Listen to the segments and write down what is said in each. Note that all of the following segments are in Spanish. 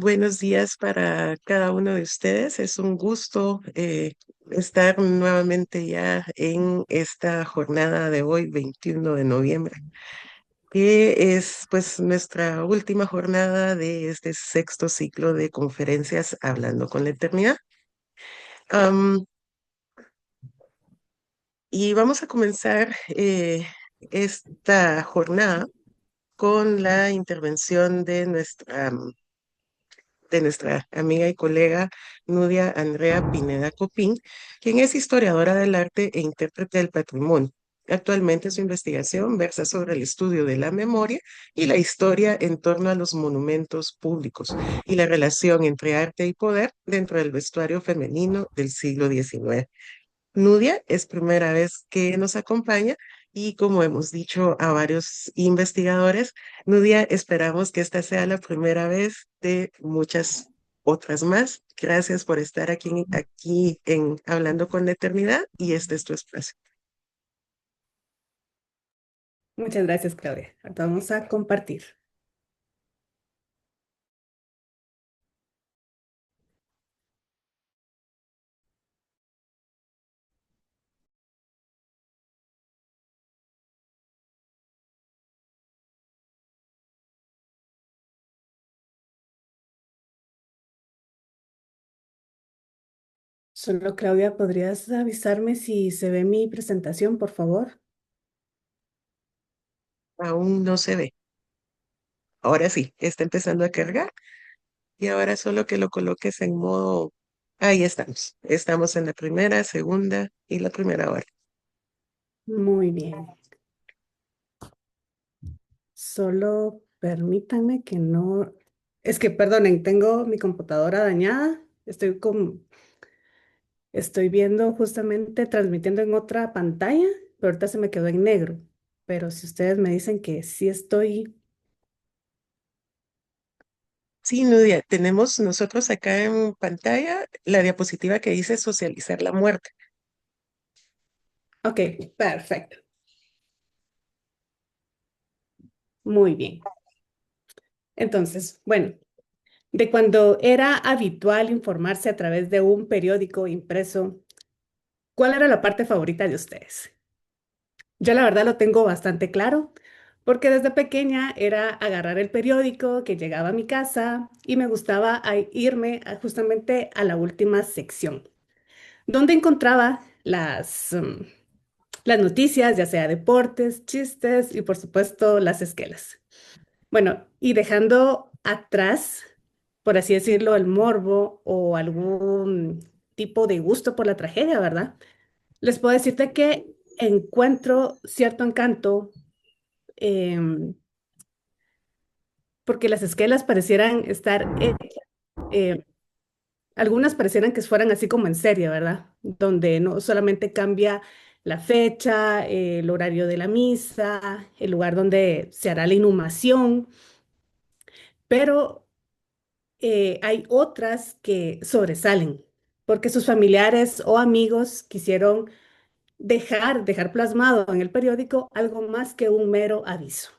Buenos días para cada uno de ustedes. Es un gusto estar nuevamente ya en esta jornada de hoy, 21 de noviembre, que es pues nuestra última jornada de este sexto ciclo de conferencias Hablando con la Eternidad. Am, y vamos a comenzar esta jornada con la intervención de nuestra amiga y colega Nudia Andrea Pineda Copín, quien es historiadora del arte e intérprete del patrimonio. Actualmente su investigación versa sobre el estudio de la memoria y la historia en torno a los monumentos públicos y la relación entre arte y poder dentro del vestuario femenino del siglo XIX. Nudia es primera vez que nos acompaña y como hemos dicho a varios investigadores, Nudia, esperamos que esta sea la primera vez de muchas otras más. Gracias por estar aquí en Hablando con la Eternidad y este es tu espacio. Muchas gracias, Claudia. Ahorita vamos a compartir. Solo, Claudia, ¿podrías avisarme si se ve mi presentación, por favor? Aún no se ve. Ahora sí, está empezando a cargar y ahora solo que lo coloques en modo... Ahí estamos. Estamos en la primera, segunda y la primera hora. Muy bien. Solo permítanme que no... Es que, perdonen, tengo mi computadora dañada. Estoy viendo justamente, transmitiendo en otra pantalla, pero ahorita se me quedó en negro. Pero si ustedes me dicen que sí estoy... Sí, Nudia, tenemos nosotros acá en pantalla la diapositiva que dice socializar la muerte. Ok, perfecto. Muy bien. Entonces, bueno. De cuando era habitual informarse a través de un periódico impreso, ¿cuál era la parte favorita de ustedes? Yo la verdad lo tengo bastante claro, porque desde pequeña era agarrar el periódico que llegaba a mi casa y me gustaba irme justamente a la última sección, donde encontraba las noticias, ya sea deportes, chistes y por supuesto las esquelas. Bueno, y dejando atrás, por así decirlo, el morbo o algún tipo de gusto por la tragedia, ¿verdad? Les puedo decirte que encuentro cierto encanto em, porque las esquelas parecieran estar hechas, em, algunas parecieran que fueran así como en serie, ¿verdad? Donde no solamente cambia la fecha, el horario de la misa, el lugar donde se hará la inhumación, pero hay otras que sobresalen porque sus familiares o amigos quisieron dejar plasmado en el periódico algo más que un mero aviso.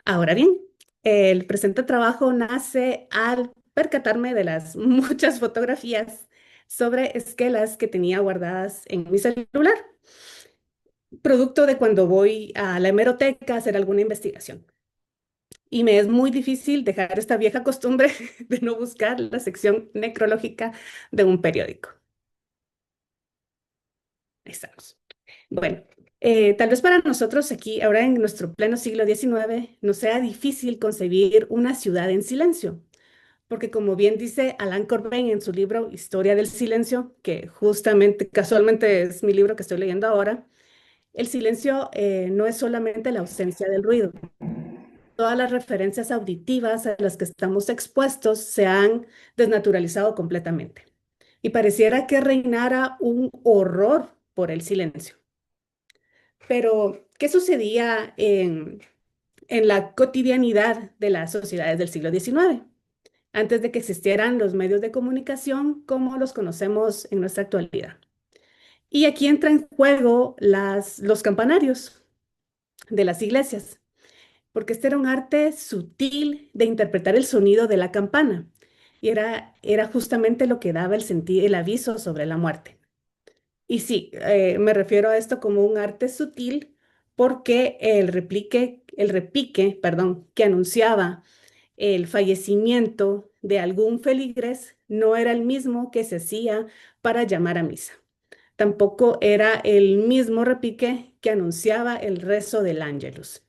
Ahora bien, el presente trabajo nace al percatarme de las muchas fotografías sobre esquelas que tenía guardadas en mi celular, producto de cuando voy a la hemeroteca a hacer alguna investigación. Y me es muy difícil dejar esta vieja costumbre de no buscar la sección necrológica de un periódico. Ahí estamos. Bueno, tal vez para nosotros aquí, ahora en nuestro pleno siglo XIX, nos sea difícil concebir una ciudad en silencio, porque como bien dice Alan Corbin en su libro Historia del Silencio, que justamente, casualmente es mi libro que estoy leyendo ahora, el silencio no es solamente la ausencia del ruido. Todas las referencias auditivas a las que estamos expuestos se han desnaturalizado completamente. Y pareciera que reinara un horror por el silencio. Pero, ¿qué sucedía en la cotidianidad de las sociedades del siglo XIX? Antes de que existieran los medios de comunicación como los conocemos en nuestra actualidad. Y aquí entran en juego los campanarios de las iglesias. porque este era un arte sutil de interpretar el sonido de la campana y era justamente lo que daba el aviso sobre la muerte. Y sí, me refiero a esto como un arte sutil porque el repique, perdón, que anunciaba el fallecimiento de algún feligres no era el mismo que se hacía para llamar a misa. Tampoco era el mismo repique que anunciaba el rezo del Ángelus.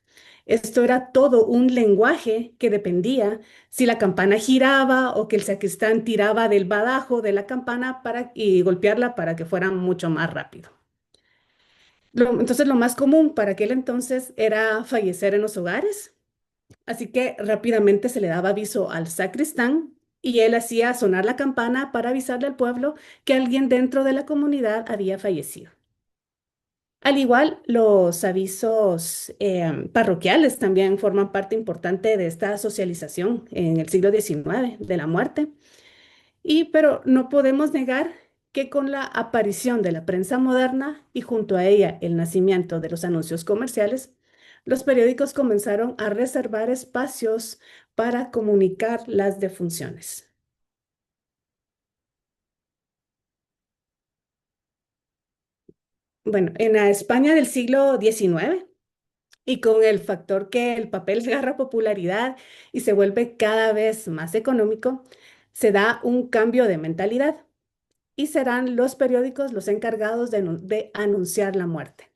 Esto era todo un lenguaje que dependía si la campana giraba o que el sacristán tiraba del badajo de la campana y golpearla para que fuera mucho más rápido. Entonces, lo más común para aquel entonces era fallecer en los hogares, así que rápidamente se le daba aviso al sacristán y él hacía sonar la campana para avisarle al pueblo que alguien dentro de la comunidad había fallecido. Al igual, los avisos parroquiales también forman parte importante de esta socialización en el siglo XIX de la muerte. Pero no podemos negar que con la aparición de la prensa moderna y junto a ella el nacimiento de los anuncios comerciales, los periódicos comenzaron a reservar espacios para comunicar las defunciones. Bueno, en la España del siglo XIX, y con el factor que el papel agarra popularidad y se vuelve cada vez más económico, se da un cambio de mentalidad y serán los periódicos los encargados de anunciar la muerte.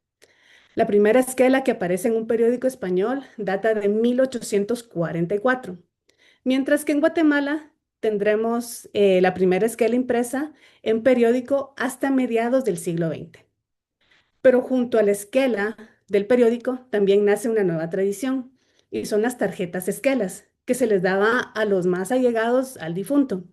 La primera esquela que aparece en un periódico español data de 1844, mientras que en Guatemala tendremos la primera esquela impresa en periódico hasta mediados del siglo XX. Pero junto a la esquela del periódico también nace una nueva tradición y son las tarjetas esquelas que se les daba a los más allegados al difunto.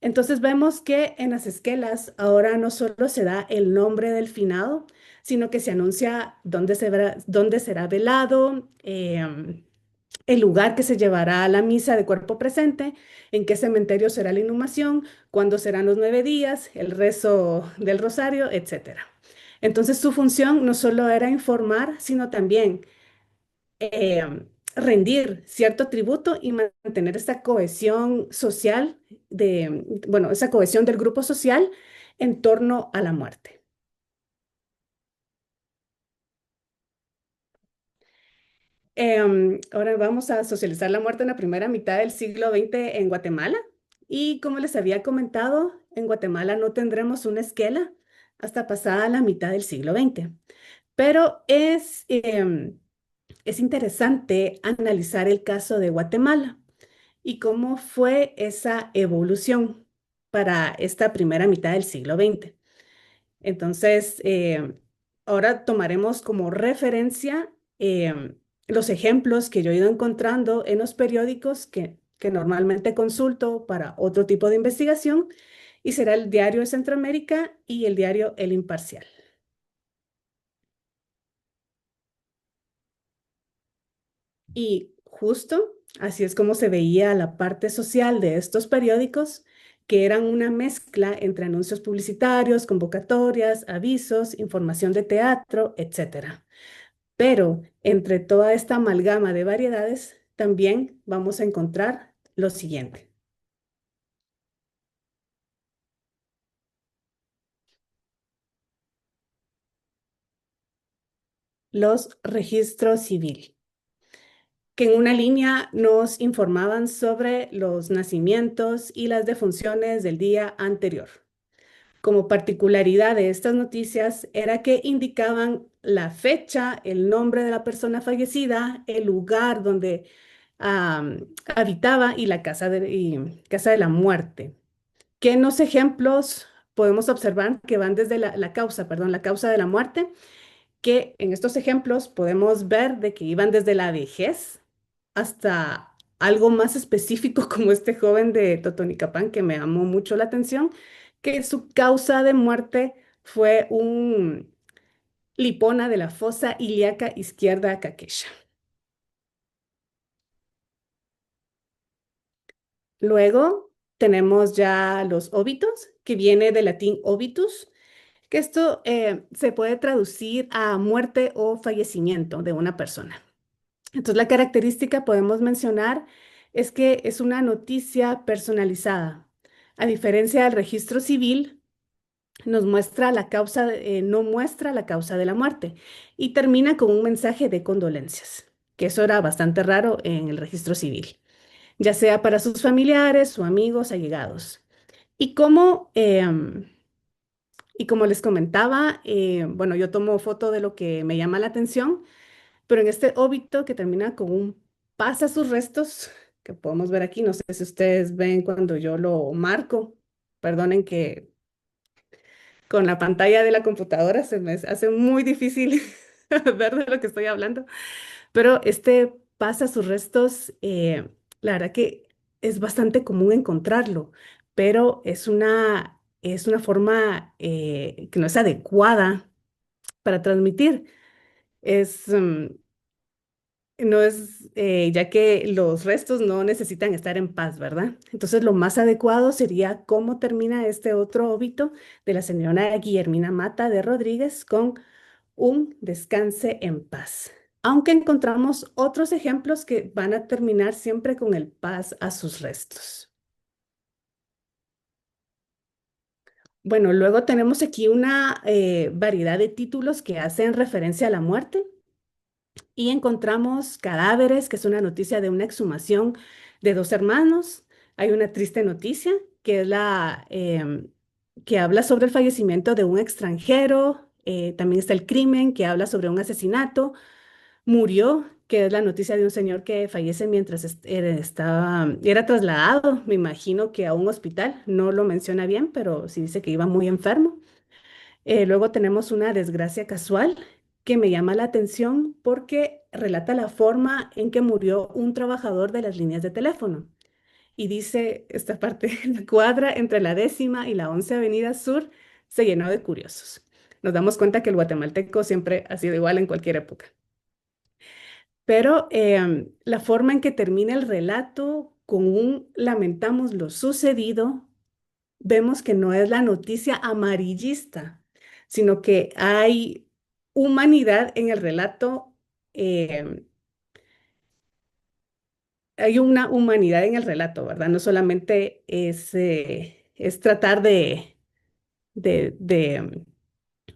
Entonces vemos que en las esquelas ahora no solo se da el nombre del finado, sino que se anuncia dónde será velado, el lugar que se llevará a la misa de cuerpo presente, en qué cementerio será la inhumación, cuándo serán los 9 días, el rezo del rosario, etcétera. Entonces su función no solo era informar, sino también rendir cierto tributo y mantener esa cohesión social bueno, esa cohesión del grupo social en torno a la muerte. Ahora vamos a socializar la muerte en la primera mitad del siglo XX en Guatemala. Y como les había comentado, en Guatemala no tendremos una esquela hasta pasada la mitad del siglo XX. Pero es interesante analizar el caso de Guatemala y cómo fue esa evolución para esta primera mitad del siglo XX. Entonces, ahora tomaremos como referencia los ejemplos que yo he ido encontrando en los periódicos que normalmente consulto para otro tipo de investigación, y será el Diario de Centroamérica y el diario El Imparcial. Y justo así es como se veía la parte social de estos periódicos, que eran una mezcla entre anuncios publicitarios, convocatorias, avisos, información de teatro, etcétera. Pero entre toda esta amalgama de variedades, también vamos a encontrar lo siguiente: los registros civil, que en una línea nos informaban sobre los nacimientos y las defunciones del día anterior. Como particularidad de estas noticias era que indicaban la fecha, el nombre de la persona fallecida, el lugar donde habitaba y la casa de la muerte. Que en los ejemplos podemos observar que van desde la causa de la muerte, que en estos ejemplos podemos ver de que iban desde la vejez hasta algo más específico como este joven de Totonicapán que me llamó mucho la atención, que su causa de muerte fue un lipoma de la fosa ilíaca izquierda caquecha. Luego tenemos ya los óbitos, que viene del latín obitus, que esto se puede traducir a muerte o fallecimiento de una persona. Entonces, la característica podemos mencionar es que es una noticia personalizada. A diferencia del registro civil, nos muestra la causa, no muestra la causa de la muerte y termina con un mensaje de condolencias, que eso era bastante raro en el registro civil, ya sea para sus familiares o amigos allegados. Y y como les comentaba, bueno, yo tomo foto de lo que me llama la atención, pero en este óbito que termina con un pasa sus restos, que podemos ver aquí, no sé si ustedes ven cuando yo lo marco, perdonen que con la pantalla de la computadora se me hace muy difícil ver de lo que estoy hablando, pero este pasa sus restos, la verdad que es bastante común encontrarlo, pero es una forma que no es adecuada para transmitir. Es, no es, ya que los restos no necesitan estar en paz, ¿verdad? Entonces, lo más adecuado sería cómo termina este otro óbito de la señora Guillermina Mata de Rodríguez con un descanse en paz. Aunque encontramos otros ejemplos que van a terminar siempre con el paz a sus restos. Bueno, luego tenemos aquí una variedad de títulos que hacen referencia a la muerte. Y encontramos cadáveres, que es una noticia de una exhumación de dos hermanos. Hay una triste noticia, que es que habla sobre el fallecimiento de un extranjero. También está el crimen, que habla sobre un asesinato. Murió, que es la noticia de un señor que fallece mientras era trasladado, me imagino que a un hospital. No lo menciona bien, pero sí dice que iba muy enfermo. Luego tenemos una desgracia casual que me llama la atención porque relata la forma en que murió un trabajador de las líneas de teléfono. Y dice esta parte, la cuadra entre la 10ª y la 11ª Avenida Sur se llenó de curiosos. Nos damos cuenta que el guatemalteco siempre ha sido igual en cualquier época. Pero la forma en que termina el relato con un lamentamos lo sucedido, vemos que no es la noticia amarillista, sino que hay humanidad en el relato, eh, hay una humanidad en el relato, ¿verdad? No solamente es tratar de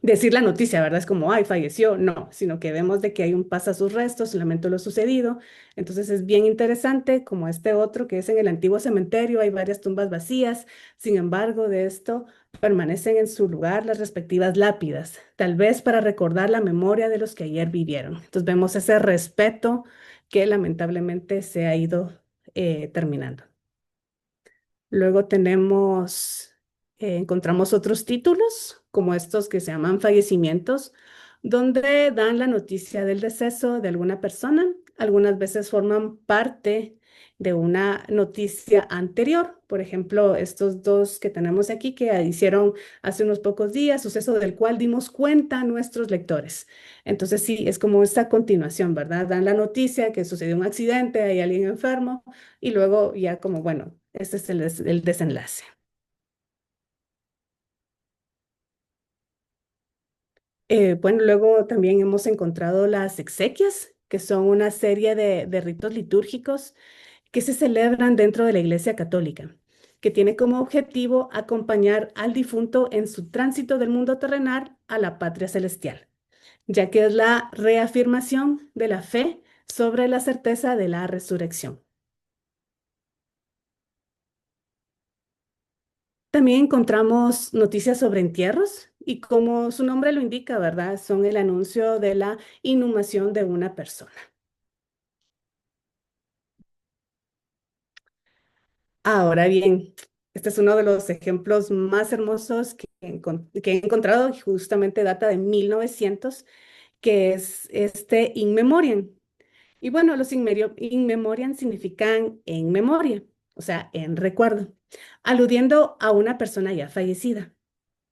decir la noticia, ¿verdad? Es como, ay, falleció, no, sino que vemos de que hay un pasa sus restos, lamento lo sucedido. Entonces es bien interesante, como este otro que es en el antiguo cementerio, hay varias tumbas vacías, sin embargo, de esto permanecen en su lugar las respectivas lápidas, tal vez para recordar la memoria de los que ayer vivieron. Entonces vemos ese respeto que lamentablemente se ha ido terminando. Luego encontramos otros títulos, como estos que se llaman fallecimientos, donde dan la noticia del deceso de alguna persona. Algunas veces forman parte de una noticia anterior. Por ejemplo, estos dos que tenemos aquí que hicieron hace unos pocos días, suceso del cual dimos cuenta a nuestros lectores. Entonces, sí, es como esta continuación, ¿verdad? Dan la noticia que sucedió un accidente, hay alguien enfermo y luego ya como, bueno, este es el desenlace. Bueno, luego también hemos encontrado las exequias, que son una serie de ritos litúrgicos que se celebran dentro de la Iglesia Católica, que tiene como objetivo acompañar al difunto en su tránsito del mundo terrenal a la patria celestial, ya que es la reafirmación de la fe sobre la certeza de la resurrección. También encontramos noticias sobre entierros y como su nombre lo indica, ¿verdad? Son el anuncio de la inhumación de una persona. Ahora bien, este es uno de los ejemplos más hermosos que he encontrado, y justamente data de 1900, que es este In Memoriam. Y bueno, los In Memoriam significan en memoria, o sea, en recuerdo, aludiendo a una persona ya fallecida.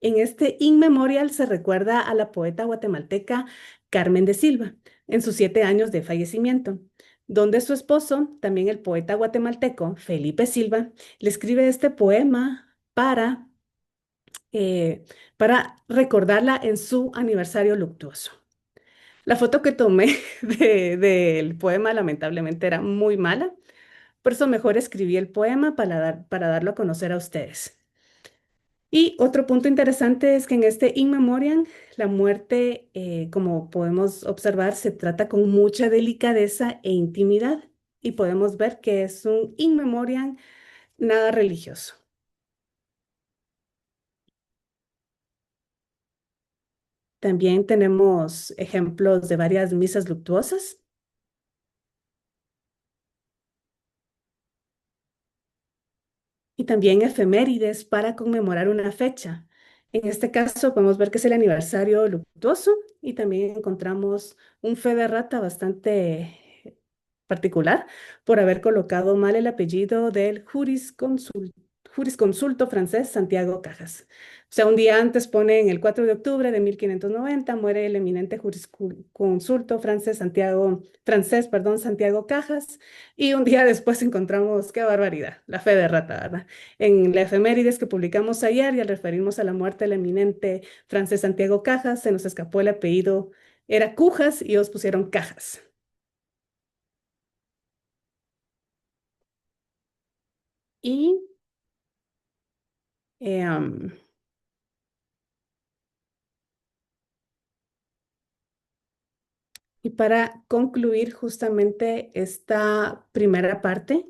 En este In Memorial se recuerda a la poeta guatemalteca Carmen de Silva en sus 7 años de fallecimiento, donde su esposo, también el poeta guatemalteco Felipe Silva, le escribe este poema eh, para recordarla en su aniversario luctuoso. La foto que tomé del poema lamentablemente era muy mala, por eso mejor escribí el poema para darlo a conocer a ustedes. Y otro punto interesante es que en este In Memoriam, la muerte, como podemos observar, se trata con mucha delicadeza e intimidad. Y podemos ver que es un In Memoriam nada religioso. También tenemos ejemplos de varias misas luctuosas y también efemérides para conmemorar una fecha. En este caso podemos ver que es el aniversario luctuoso y también encontramos un fe de rata bastante particular por haber colocado mal el apellido del jurisconsulto francés Santiago Cajas. O sea, un día antes ponen el 4 de octubre de 1590, muere el eminente jurisconsulto francés, perdón, Santiago Cajas, y un día después encontramos, qué barbaridad, la fe de rata, ¿verdad? En la efemérides que publicamos ayer y al referirnos a la muerte del eminente francés Santiago Cajas, se nos escapó el apellido, era Cujas y ellos pusieron Cajas. Y Eh, am, y para concluir justamente esta primera parte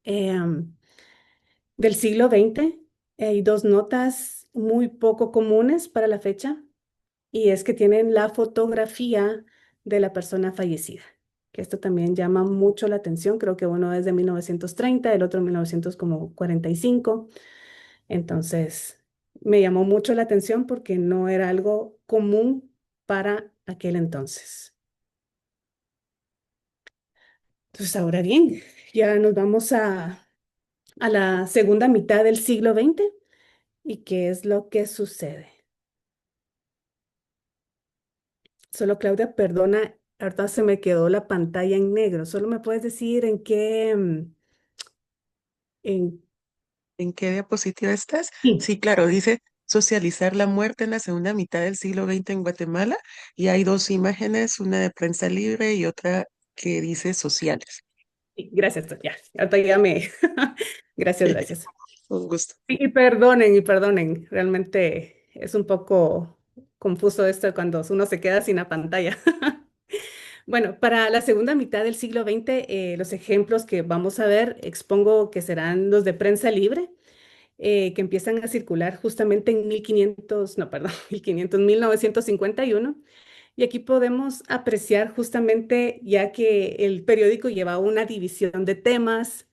eh, am, del siglo XX, hay dos notas muy poco comunes para la fecha, y es que tienen la fotografía de la persona fallecida, que esto también llama mucho la atención. Creo que uno es de 1930, el otro 1945. Entonces, me llamó mucho la atención porque no era algo común para aquel entonces. Entonces, ahora bien, ya nos vamos a la segunda mitad del siglo XX y qué es lo que sucede. Solo Claudia, perdona, ahorita se me quedó la pantalla en negro. Solo me puedes decir en qué, en ¿En qué diapositiva estás? sí, Sí, claro, dice socializar la muerte en la segunda mitad del siglo XX en Guatemala y hay dos imágenes, una de prensa libre y otra que dice sociales. sí, gracias, ya, ahorita ya me, gracias, gracias. Un gusto. Y perdonen, realmente es un poco confuso esto cuando uno se queda sin la pantalla. Bueno, para la segunda mitad del siglo XX, los ejemplos que vamos a ver, expongo que serán los de prensa libre, que empiezan a circular justamente en 1500, no, perdón, 1500, 1951. Y aquí podemos apreciar justamente, ya que el periódico lleva una división de temas,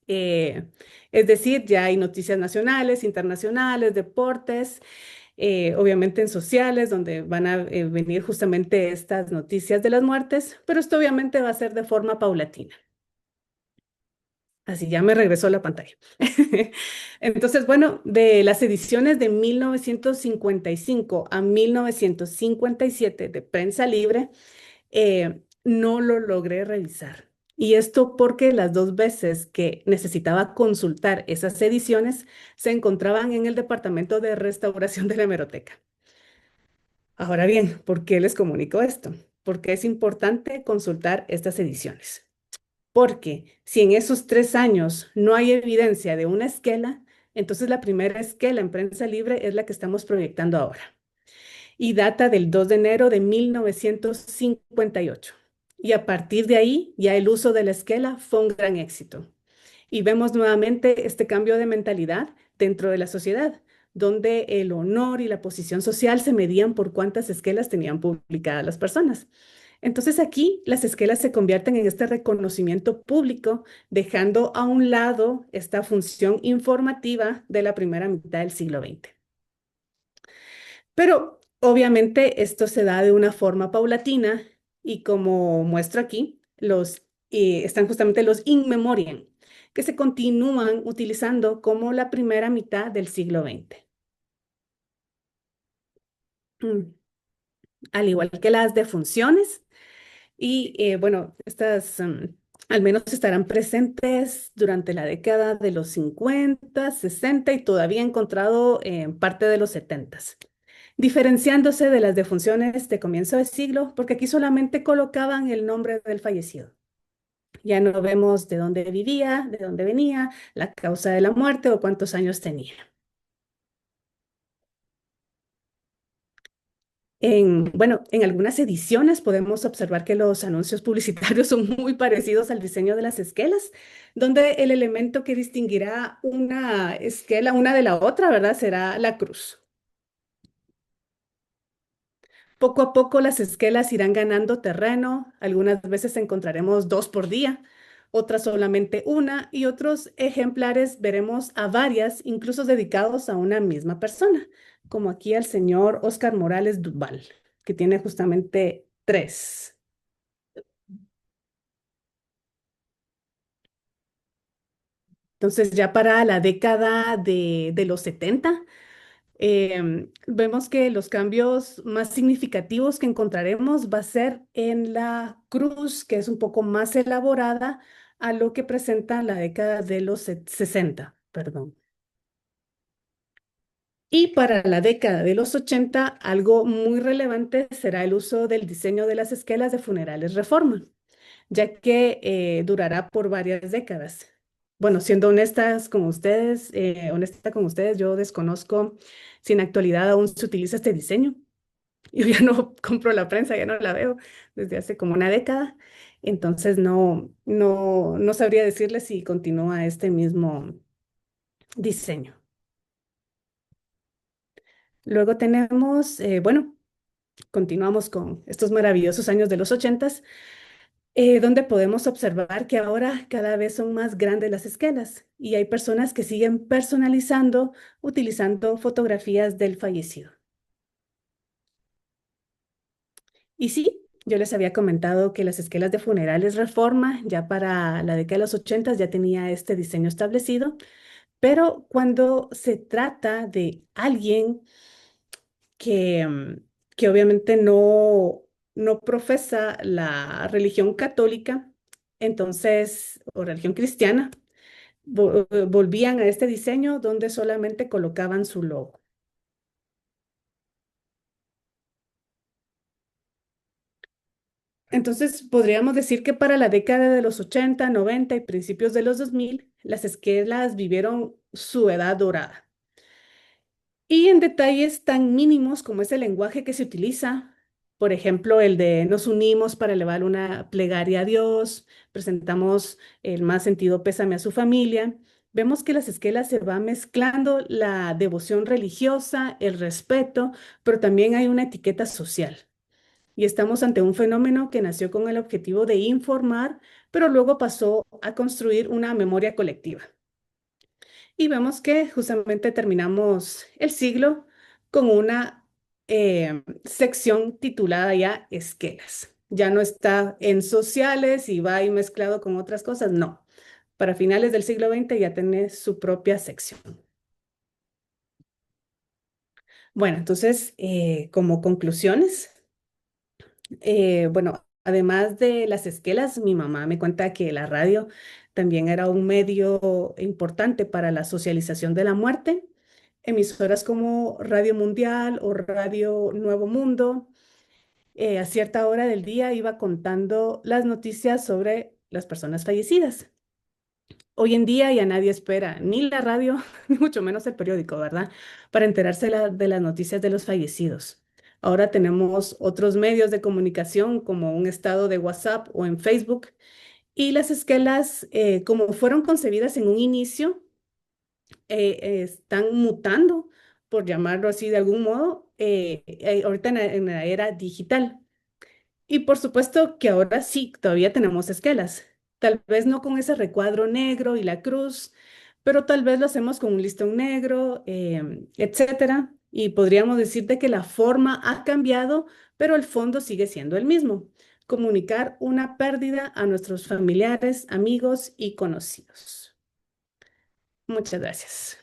eh, es decir, ya hay noticias nacionales, internacionales, deportes, obviamente en sociales, donde van a venir justamente estas noticias de las muertes, pero esto obviamente va a ser de forma paulatina. Así ya me regresó la pantalla. Entonces, bueno, de las ediciones de 1955 a 1957 de Prensa Libre, no lo logré revisar. Y esto porque las dos veces que necesitaba consultar esas ediciones se encontraban en el departamento de restauración de la hemeroteca. Ahora bien, ¿por qué les comunico esto? Porque es importante consultar estas ediciones. Porque si en esos 3 años no hay evidencia de una esquela, entonces la primera esquela en prensa libre es la que estamos proyectando ahora y data del 2 de enero de 1958. Y a partir de ahí, ya el uso de la esquela fue un gran éxito. Y vemos nuevamente este cambio de mentalidad dentro de la sociedad, donde el honor y la posición social se medían por cuántas esquelas tenían publicadas las personas. Entonces aquí las esquelas se convierten en este reconocimiento público, dejando a un lado esta función informativa de la primera mitad del siglo XX. Pero obviamente esto se da de una forma paulatina y como muestro aquí, están justamente los in memoriam, que se continúan utilizando como la primera mitad del siglo XX. Mm. Al igual que las defunciones y bueno, estas al menos estarán presentes durante la década de los 50, 60 y todavía encontrado en parte de los 70. diferenciándose de las defunciones de comienzo de siglo, porque aquí solamente colocaban el nombre del fallecido. Ya no vemos de dónde vivía, de dónde venía, la causa de la muerte o cuántos años tenía. Bueno, en algunas ediciones podemos observar que los anuncios publicitarios son muy parecidos al diseño de las esquelas, donde el elemento que distinguirá una esquela una de la otra, ¿verdad? Será la cruz. Poco a poco las esquelas irán ganando terreno, algunas veces encontraremos dos por día, otras solamente una y otros ejemplares veremos a varias, incluso dedicados a una misma persona, como aquí el señor Oscar Morales Duval, que tiene justamente tres. Entonces ya para la década de los 70 vemos que los cambios más significativos que encontraremos va a ser en la cruz, que es un poco más elaborada a lo que presenta la década de los 60, perdón. Y para la década de los 80, algo muy relevante será el uso del diseño de las esquelas de funerales Reforma, ya que durará por varias décadas. Bueno, siendo honesta con ustedes, yo desconozco si en actualidad aún se utiliza este diseño. Yo ya no compro la prensa, ya no la veo desde hace como una década. Entonces no sabría decirles si continúa este mismo diseño. Luego tenemos, bueno, continuamos con estos maravillosos años de los 80, donde podemos observar que ahora cada vez son más grandes las esquelas y hay personas que siguen personalizando utilizando fotografías del fallecido. Y sí, yo les había comentado que las esquelas de funerales Reforma ya para la década de los 80 ya tenía este diseño establecido, pero cuando se trata de alguien que obviamente no profesa la religión católica, entonces, o religión cristiana, volvían a este diseño donde solamente colocaban su logo. Entonces, podríamos decir que para la década de los 80, 90 y principios de los 2000, las esquelas vivieron su edad dorada. Y en detalles tan mínimos como es el lenguaje que se utiliza, por ejemplo, el de nos unimos para elevar una plegaria a Dios, presentamos el más sentido pésame a su familia, vemos que las esquelas se va mezclando la devoción religiosa, el respeto, pero también hay una etiqueta social. Y estamos ante un fenómeno que nació con el objetivo de informar, pero luego pasó a construir una memoria colectiva. Y vemos que justamente terminamos el siglo con una sección titulada ya esquelas. Ya no está en sociales y va ahí mezclado con otras cosas, no. Para finales del siglo XX ya tiene su propia sección. Bueno, entonces, como conclusiones, bueno, además de las esquelas, mi mamá me cuenta que la radio también era un medio importante para la socialización de la muerte. Emisoras como Radio Mundial o Radio Nuevo Mundo, a cierta hora del día iba contando las noticias sobre las personas fallecidas. Hoy en día ya nadie espera ni la radio, ni mucho menos el periódico, ¿verdad? Para enterarse de las noticias de los fallecidos. Ahora tenemos otros medios de comunicación como un estado de WhatsApp o en Facebook y las esquelas, como fueron concebidas en un inicio, están mutando, por llamarlo así de algún modo, ahorita en la era digital. Y por supuesto que ahora sí, todavía tenemos esquelas. Tal vez no con ese recuadro negro y la cruz, pero tal vez lo hacemos con un listón negro, etcétera. Y podríamos decirte que la forma ha cambiado, pero el fondo sigue siendo el mismo. Comunicar una pérdida a nuestros familiares, amigos y conocidos. Muchas gracias.